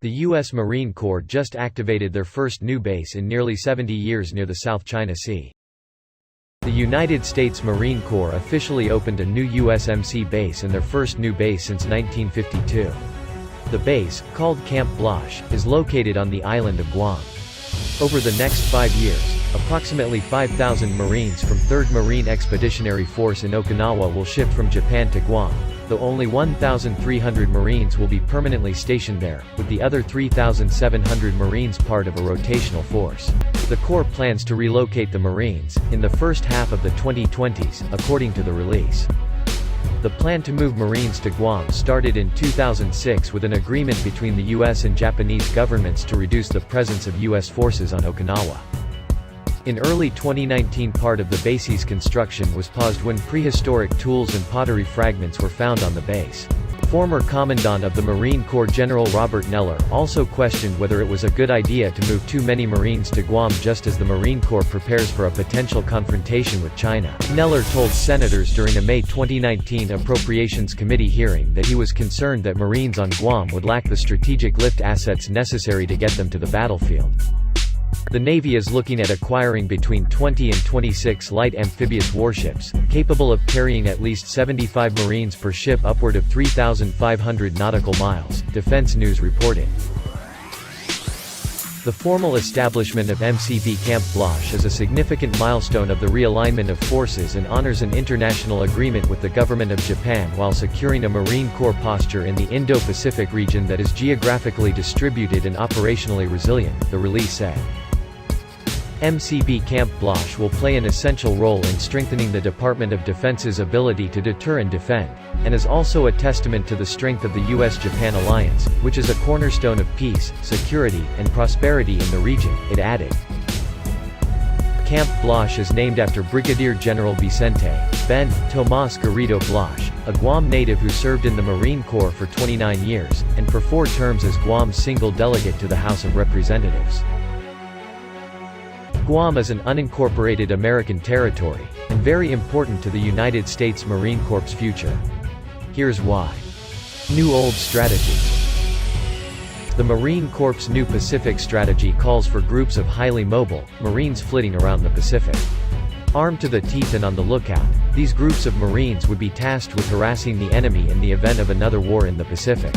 The U.S. Marine Corps just activated their first new base in nearly 70 years near the South China Sea. The United States Marine Corps officially opened a new USMC base and their first new base since 1952. The base, called Camp Bloch, is located on the island of Guam. Over the next 5 years, approximately 5,000 Marines from 3rd Marine Expeditionary Force in Okinawa will shift from Japan to Guam, though only 1,300 Marines will be permanently stationed there, with the other 3,700 Marines part of a rotational force. The Corps plans to relocate the Marines in the first half of the 2020s, according to the release. The plan to move Marines to Guam started in 2006 with an agreement between the U.S. and Japanese governments to reduce the presence of U.S. forces on Okinawa. In early 2019, part of the base's construction was paused when prehistoric tools and pottery fragments were found on the base. Former Commandant of the Marine Corps General Robert Neller also questioned whether it was a good idea to move too many Marines to Guam just as the Marine Corps prepares for a potential confrontation with China. Neller told senators during a May 2019 Appropriations Committee hearing that he was concerned that Marines on Guam would lack the strategic lift assets necessary to get them to the battlefield. The Navy is looking at acquiring between 20 and 26 light amphibious warships, capable of carrying at least 75 Marines per ship, upward of 3,500 nautical miles, Defense News reported. The formal establishment of MCB Camp Bloch is a significant milestone of the realignment of forces and honors an international agreement with the government of Japan while securing a Marine Corps posture in the Indo-Pacific region that is geographically distributed and operationally resilient, the release said. MCB Camp Bloch will play an essential role in strengthening the Department of Defense's ability to deter and defend, and is also a testament to the strength of the U.S.-Japan alliance, which is a cornerstone of peace, security, and prosperity in the region, it added. Camp Bloch is named after Brigadier General Vicente Ben Tomas Garrido Bloch, a Guam native who served in the Marine Corps for 29 years, and for 4 terms as Guam's single delegate to the House of Representatives. Guam is an unincorporated American territory, and very important to the United States Marine Corps' future. Here's why. New Old Strategy. The Marine Corps' new Pacific strategy calls for groups of highly mobile Marines flitting around the Pacific. Armed to the teeth and on the lookout, these groups of Marines would be tasked with harassing the enemy in the event of another war in the Pacific.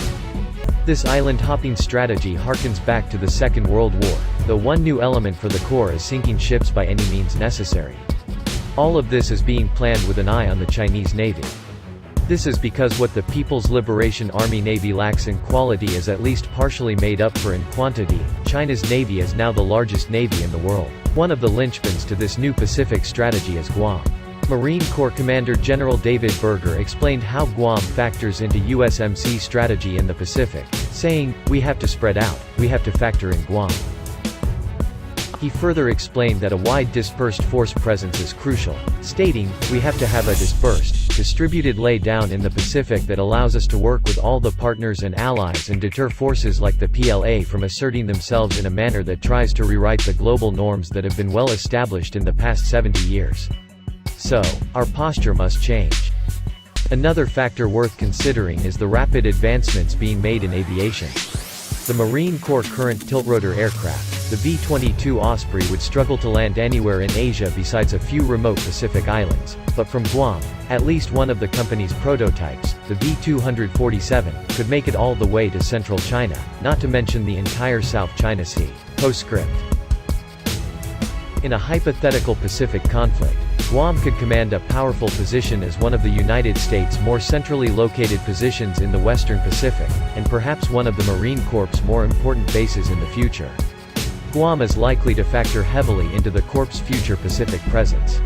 This island-hopping strategy harkens back to the Second World War, though one new element for the Corps is sinking ships by any means necessary. All of this is being planned with an eye on the Chinese Navy. This is because what the People's Liberation Army Navy lacks in quality is at least partially made up for in quantity. China's Navy is now the largest navy in the world. One of the linchpins to this new Pacific strategy is Guam. Marine Corps Commander General David Berger explained how Guam factors into USMC strategy in the Pacific, saying, "We have to spread out, we have to factor in Guam." He further explained that a wide dispersed force presence is crucial, stating, "We have to have a dispersed, distributed lay-down in the Pacific that allows us to work with all the partners and allies and deter forces like the PLA from asserting themselves in a manner that tries to rewrite the global norms that have been well established in the past 70 years. So, our posture must change." Another factor worth considering is the rapid advancements being made in aviation. The Marine Corps current tiltrotor aircraft, the V-22 Osprey, would struggle to land anywhere in Asia besides a few remote Pacific islands, but from Guam, at least one of the company's prototypes, the V-247, could make it all the way to central China, not to mention the entire South China Sea. Postscript. In a hypothetical Pacific conflict, Guam could command a powerful position as one of the United States' more centrally located positions in the Western Pacific, and perhaps one of the Marine Corps' more important bases in the future. Guam is likely to factor heavily into the Corps' future Pacific presence.